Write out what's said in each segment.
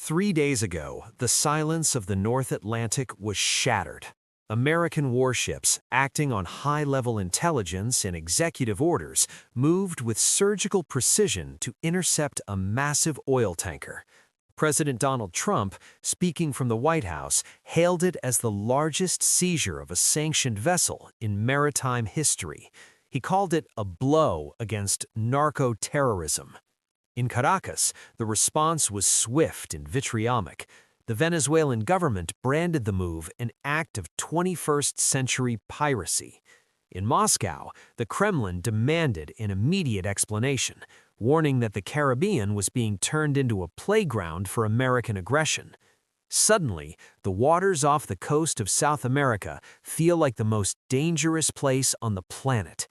3 days ago, the silence of the North Atlantic was shattered. American warships, acting on high-level intelligence and executive orders, moved with surgical precision to intercept a massive oil tanker. President Donald Trump, speaking from the White House, hailed it as the largest seizure of a sanctioned vessel in maritime history. He called it a blow against narco-terrorism. In Caracas, the response was swift and vitriolic. The Venezuelan government branded the move an act of 21st-century piracy. In Moscow, the Kremlin demanded an immediate explanation, warning that the Caribbean was being turned into a playground for American aggression. Suddenly, the waters off the coast of South America feel like the most dangerous place on the planet.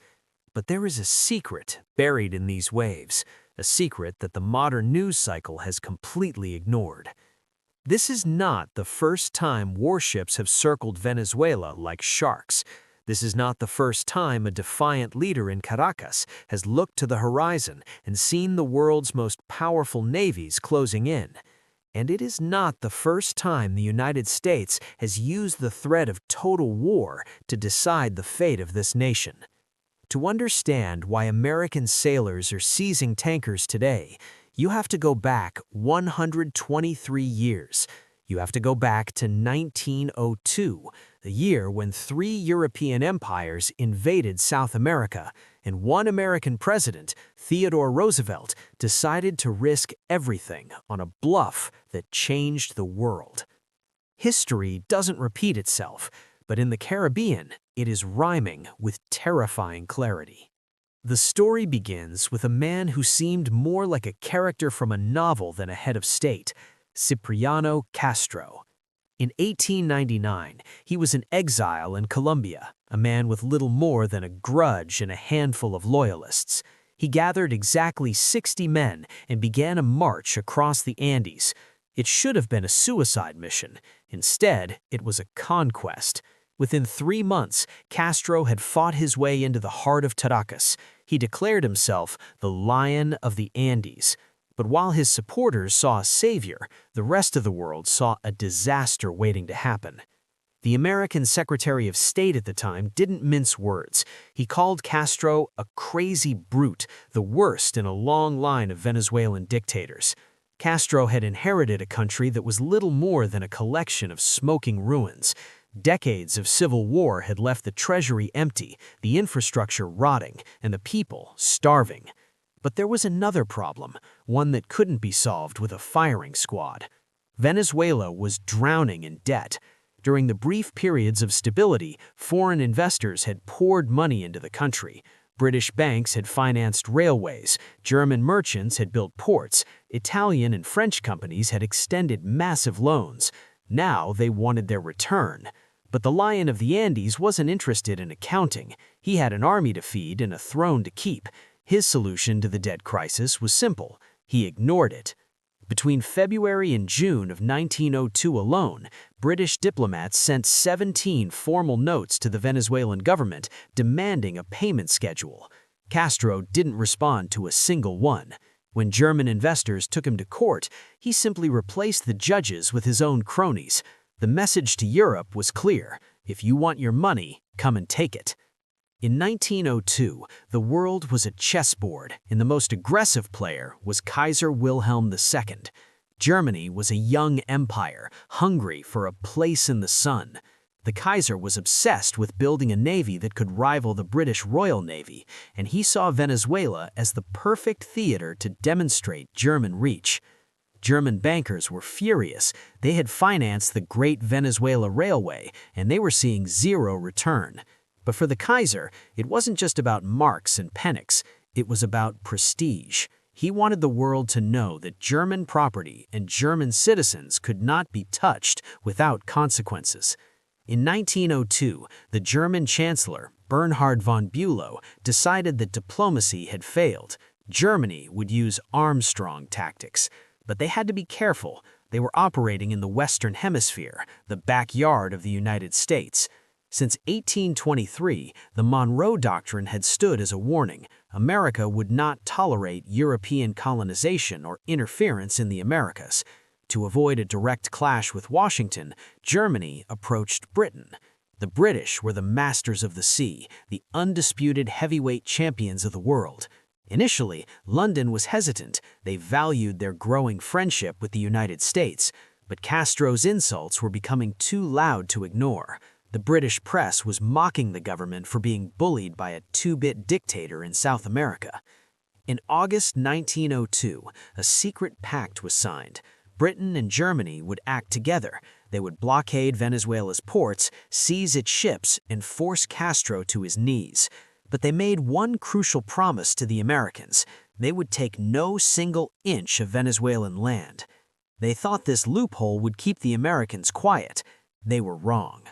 But there is a secret buried in these waves, a secret that the modern news cycle has completely ignored. This is not the first time warships have circled Venezuela like sharks. This is not the first time a defiant leader in Caracas has looked to the horizon and seen the world's most powerful navies closing in. And it is not the first time the United States has used the threat of total war to decide the fate of this nation. To understand why American sailors are seizing tankers today, you have to go back 123 years. You have to go back to 1902, the year when 3 European empires invaded South America, and one American president, Theodore Roosevelt, decided to risk everything on a bluff that changed the world. History doesn't repeat itself, but in the Caribbean, it is rhyming with terrifying clarity. The story begins with a man who seemed more like a character from a novel than a head of state, Cipriano Castro. In 1899, he was in exile in Colombia, a man with little more than a grudge and a handful of loyalists. He gathered exactly 60 men and began a march across the Andes. It should have been a suicide mission. Instead, it was a conquest. Within 3 months, Castro had fought his way into the heart of Caracas. He declared himself the Lion of the Andes. But while his supporters saw a savior, the rest of the world saw a disaster waiting to happen. The American Secretary of State at the time didn't mince words. He called Castro a crazy brute, the worst in a long line of Venezuelan dictators. Castro had inherited a country that was little more than a collection of smoking ruins. Decades of civil war had left the treasury empty, the infrastructure rotting, and the people starving. But there was another problem, one that couldn't be solved with a firing squad. Venezuela was drowning in debt. During the brief periods of stability, foreign investors had poured money into the country. British banks had financed railways, German merchants had built ports, Italian and French companies had extended massive loans. Now they wanted their return. But the Lion of the Andes wasn't interested in accounting. He had an army to feed and a throne to keep. His solution to the debt crisis was simple. He ignored it. Between February and June of 1902 alone, British diplomats sent 17 formal notes to the Venezuelan government demanding a payment schedule. Castro didn't respond to a single one. When German investors took him to court, he simply replaced the judges with his own cronies. The message to Europe was clear: if you want your money, come and take it. In 1902, the world was a chessboard, and the most aggressive player was Kaiser Wilhelm II. Germany was a young empire, hungry for a place in the sun. The Kaiser was obsessed with building a navy that could rival the British Royal Navy, and he saw Venezuela as the perfect theater to demonstrate German reach. German bankers were furious. They had financed the Great Venezuela Railway, and they were seeing zero return. But for the Kaiser, it wasn't just about marks and pennants. It was about prestige. He wanted the world to know that German property and German citizens could not be touched without consequences. In 1902, the German Chancellor, Bernhard von Bülow, decided that diplomacy had failed. Germany would use Armstrong tactics. But they had to be careful. They were operating in the Western Hemisphere, the backyard of the United States. Since 1823, the Monroe Doctrine had stood as a warning. America would not tolerate European colonization or interference in the Americas. To avoid a direct clash with Washington, Germany approached Britain. The British were the masters of the sea, the undisputed heavyweight champions of the world. Initially, London was hesitant. They valued their growing friendship with the United States, but Castro's insults were becoming too loud to ignore. The British press was mocking the government for being bullied by a two-bit dictator in South America. In August 1902, a secret pact was signed. Britain and Germany would act together. They would blockade Venezuela's ports, seize its ships, and force Castro to his knees. But they made one crucial promise to the Americans. They would take no single inch of Venezuelan land. They thought this loophole would keep the Americans quiet. They were wrong.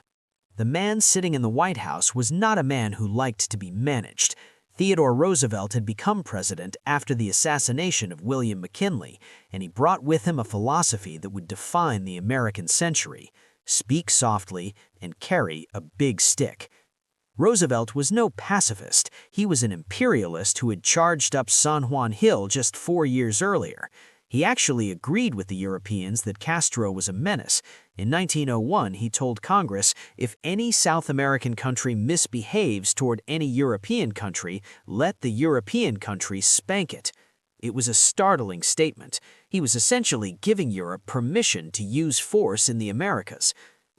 The man sitting in the White House was not a man who liked to be managed. Theodore Roosevelt had become president after the assassination of William McKinley, and he brought with him a philosophy that would define the American century: speak softly and carry a big stick. Roosevelt was no pacifist. He was an imperialist who had charged up San Juan Hill just 4 years earlier. He actually agreed with the Europeans that Castro was a menace. In 1901, he told Congress, if any South American country misbehaves toward any European country, let the European country spank it. It was a startling statement. He was essentially giving Europe permission to use force in the Americas.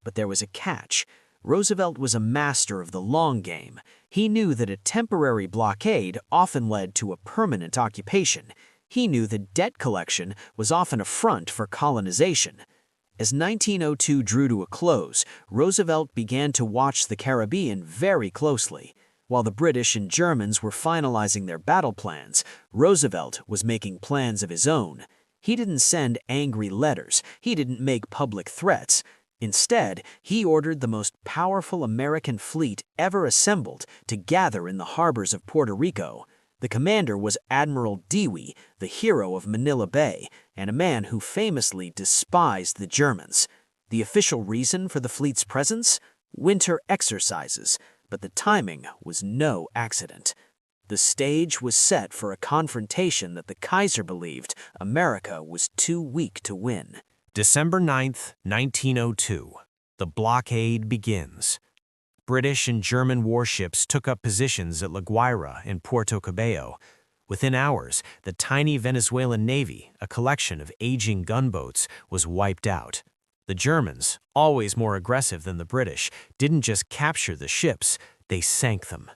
But there was a catch. Roosevelt was a master of the long game. He knew that a temporary blockade often led to a permanent occupation. He knew that debt collection was often a front for colonization. As 1902 drew to a close, Roosevelt began to watch the Caribbean very closely. While the British and Germans were finalizing their battle plans, Roosevelt was making plans of his own. He didn't send angry letters. He didn't make public threats. Instead, he ordered the most powerful American fleet ever assembled to gather in the harbors of Puerto Rico. The commander was Admiral Dewey, the hero of Manila Bay, and a man who famously despised the Germans. The official reason for the fleet's presence? Winter exercises, but the timing was no accident. The stage was set for a confrontation that the Kaiser believed America was too weak to win. December 9, 1902. The blockade begins. British and German warships took up positions at La Guaira and Puerto Cabello. Within hours, the tiny Venezuelan navy, a collection of aging gunboats, was wiped out. The Germans, always more aggressive than the British, didn't just capture the ships, they sank them.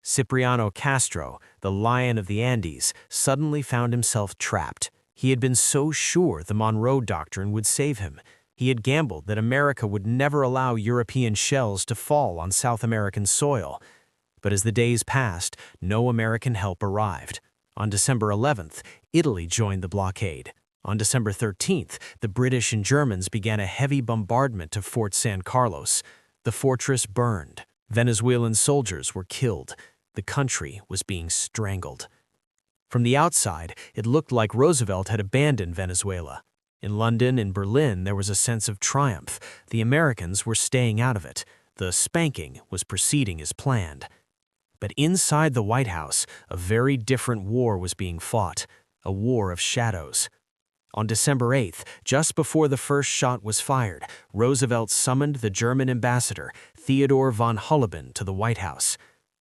Cipriano Castro, the Lion of the Andes, suddenly found himself trapped. He had been so sure the Monroe Doctrine would save him. He had gambled that America would never allow European shells to fall on South American soil. But as the days passed, no American help arrived. On December 11th, Italy joined the blockade. On December 13th, the British and Germans began a heavy bombardment of Fort San Carlos. The fortress burned. Venezuelan soldiers were killed. The country was being strangled. From the outside, it looked like Roosevelt had abandoned Venezuela. In London and Berlin, there was a sense of triumph. The Americans were staying out of it. The spanking was proceeding as planned. But inside the White House, a very different war was being fought, a war of shadows. On December 8th, just before the first shot was fired, Roosevelt summoned the German ambassador, Theodore von Holleben, to the White House.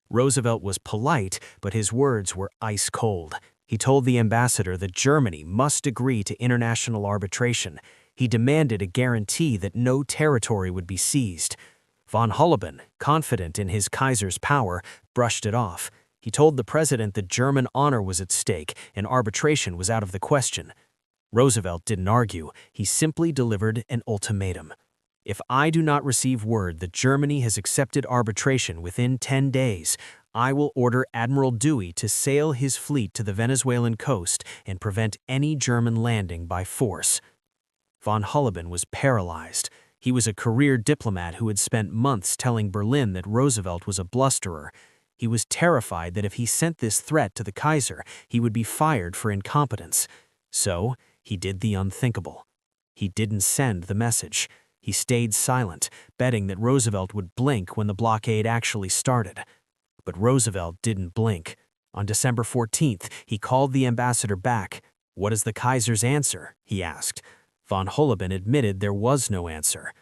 Roosevelt was polite, but his words were ice cold. He told the ambassador that Germany must agree to international arbitration. He demanded a guarantee that no territory would be seized. Von Holleben, confident in his Kaiser's power, brushed it off. He told the president that German honor was at stake and arbitration was out of the question. Roosevelt didn't argue. He simply delivered an ultimatum. If I do not receive word that Germany has accepted arbitration within 10 days, I will order Admiral Dewey to sail his fleet to the Venezuelan coast and prevent any German landing by force. Von Holleben was paralyzed. He was a career diplomat who had spent months telling Berlin that Roosevelt was a blusterer. He was terrified that if he sent this threat to the Kaiser, he would be fired for incompetence. So, he did the unthinkable. He didn't send the message. He stayed silent, betting that Roosevelt would blink when the blockade actually started. But Roosevelt didn't blink. On December 14th, he called the ambassador back. "What is the Kaiser's answer?" he asked. Von Holleben admitted there was no answer.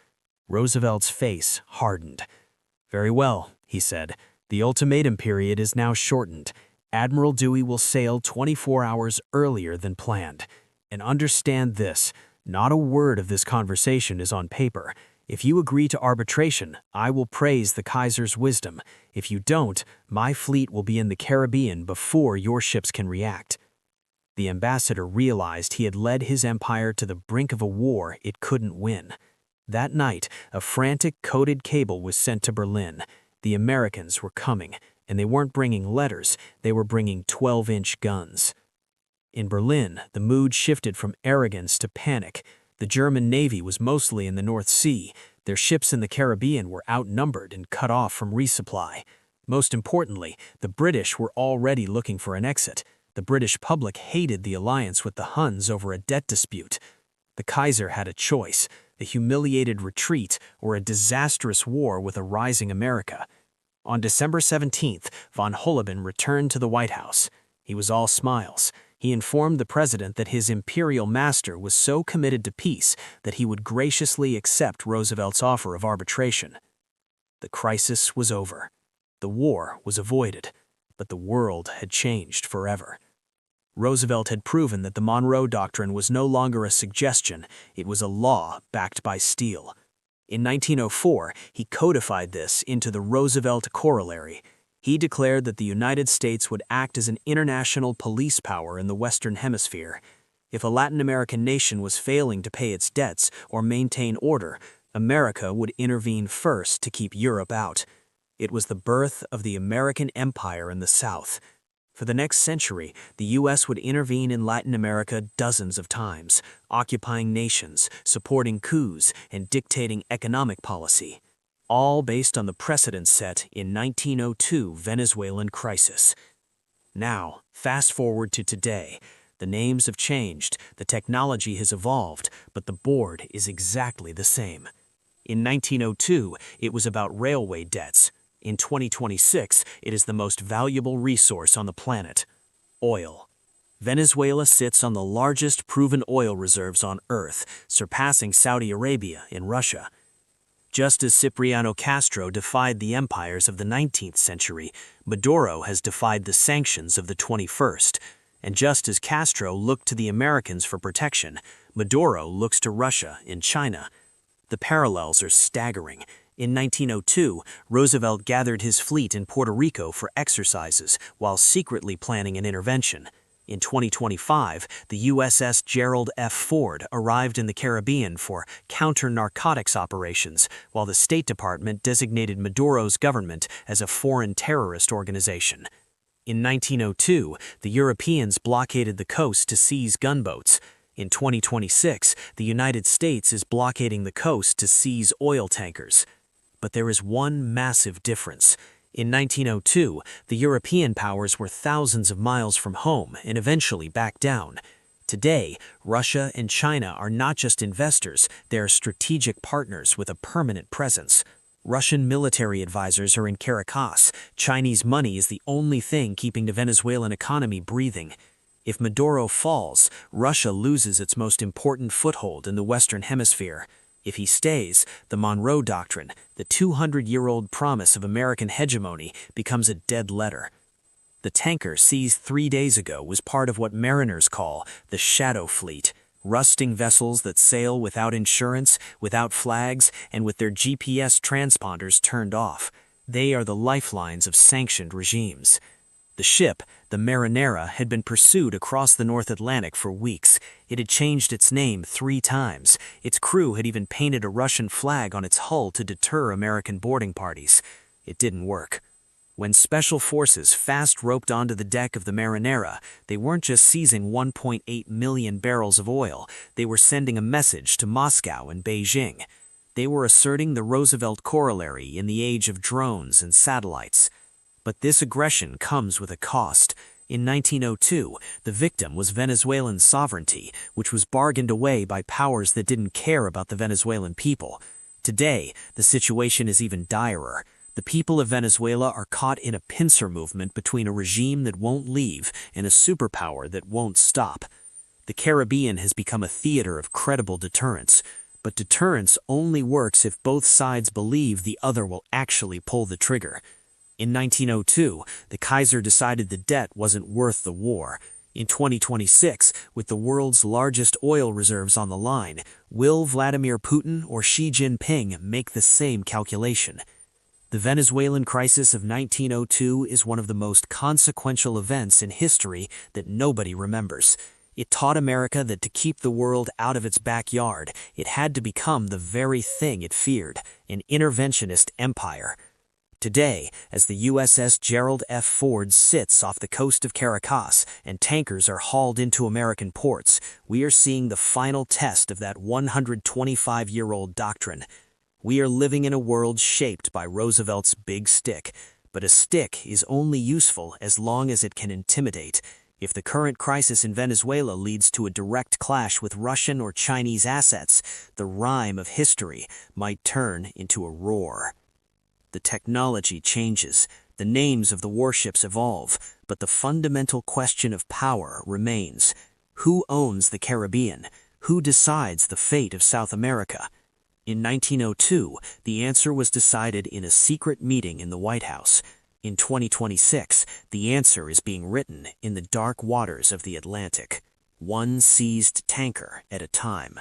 Roosevelt's face hardened. "Very well," he said. "The ultimatum period is now shortened. Admiral Dewey will sail 24 hours earlier than planned. And understand this, not a word of this conversation is on paper. If you agree to arbitration, I will praise the Kaiser's wisdom. If you don't, my fleet will be in the Caribbean before your ships can react." The ambassador realized he had led his empire to the brink of a war it couldn't win. That night, a frantic coded cable was sent to Berlin. The Americans were coming, and they weren't bringing letters, they were bringing 12-inch guns. In Berlin, the mood shifted from arrogance to panic. The German Navy was mostly in the North Sea. Their ships in the Caribbean were outnumbered and cut off from resupply. Most importantly, the British were already looking for an exit. The British public hated the alliance with the Huns over a debt dispute. The Kaiser had a choice: a humiliated retreat or a disastrous war with a rising America. On December 17th, von Holleben returned to the White House. He was all smiles. He informed the president that his imperial master was so committed to peace that he would graciously accept Roosevelt's offer of arbitration. The crisis was over. The war was avoided, but the world had changed forever. Roosevelt had proven that the Monroe Doctrine was no longer a suggestion, it was a law backed by steel. In 1904, he codified this into the Roosevelt Corollary. He declared that the United States would act as an international police power in the Western Hemisphere. If a Latin American nation was failing to pay its debts or maintain order, America would intervene first to keep Europe out. It was the birth of the American Empire in the South. For the next century, the U.S. would intervene in Latin America dozens of times, occupying nations, supporting coups, and dictating economic policy, all based on the precedent set in 1902 Venezuelan crisis. Now, fast forward to today. The names have changed, the technology has evolved, but the board is exactly the same. In 1902, it was about railway debts. In 2026, it is the most valuable resource on the planet: oil. Venezuela sits on the largest proven oil reserves on Earth, surpassing Saudi Arabia and Russia. Just as Cipriano Castro defied the empires of the 19th century, Maduro has defied the sanctions of the 21st. And just as Castro looked to the Americans for protection, Maduro looks to Russia and China. The parallels are staggering. In 1902, Roosevelt gathered his fleet in Puerto Rico for exercises while secretly planning an intervention. In 2025, the USS Gerald F. Ford arrived in the Caribbean for counter-narcotics operations, while the State Department designated Maduro's government as a foreign terrorist organization. In 1902, the Europeans blockaded the coast to seize gunboats. In 2026, the United States is blockading the coast to seize oil tankers. But there is one massive difference. In 1902, the European powers were thousands of miles from home and eventually backed down. Today, Russia and China are not just investors, they are strategic partners with a permanent presence. Russian military advisors are in Caracas. Chinese money is the only thing keeping the Venezuelan economy breathing. If Maduro falls, Russia loses its most important foothold in the Western Hemisphere. If he stays, the Monroe Doctrine, the 200-year-old promise of American hegemony, becomes a dead letter. The tanker seized 3 days ago was part of what mariners call the shadow fleet, rusting vessels that sail without insurance, without flags, and with their GPS transponders turned off. They are the lifelines of sanctioned regimes. The ship, the Marinera, had been pursued across the North Atlantic for weeks. It had changed its name 3 times. Its crew had even painted a Russian flag on its hull to deter American boarding parties. It didn't work. When special forces fast roped onto the deck of the Marinera, they weren't just seizing 1.8 million barrels of oil, they were sending a message to Moscow and Beijing. They were asserting the Roosevelt Corollary in the age of drones and satellites. But this aggression comes with a cost. In 1902, the victim was Venezuelan sovereignty, which was bargained away by powers that didn't care about the Venezuelan people. Today, the situation is even direr. The people of Venezuela are caught in a pincer movement between a regime that won't leave and a superpower that won't stop. The Caribbean has become a theater of credible deterrence, but deterrence only works if both sides believe the other will actually pull the trigger. In 1902, the Kaiser decided the debt wasn't worth the war. In 2026, with the world's largest oil reserves on the line, will Vladimir Putin or Xi Jinping make the same calculation? The Venezuelan crisis of 1902 is one of the most consequential events in history that nobody remembers. It taught America that to keep the world out of its backyard, it had to become the very thing it feared, an interventionist empire. Today, as the USS Gerald F. Ford sits off the coast of Caracas and tankers are hauled into American ports, we are seeing the final test of that 125-year-old doctrine. We are living in a world shaped by Roosevelt's big stick, but a stick is only useful as long as it can intimidate. If the current crisis in Venezuela leads to a direct clash with Russian or Chinese assets, the rhyme of history might turn into a roar. The technology changes, the names of the warships evolve, but the fundamental question of power remains. Who owns the Caribbean? Who decides the fate of South America? In 1902, the answer was decided in a secret meeting in the White House. In 2026, the answer is being written in the dark waters of the Atlantic, one seized tanker at a time.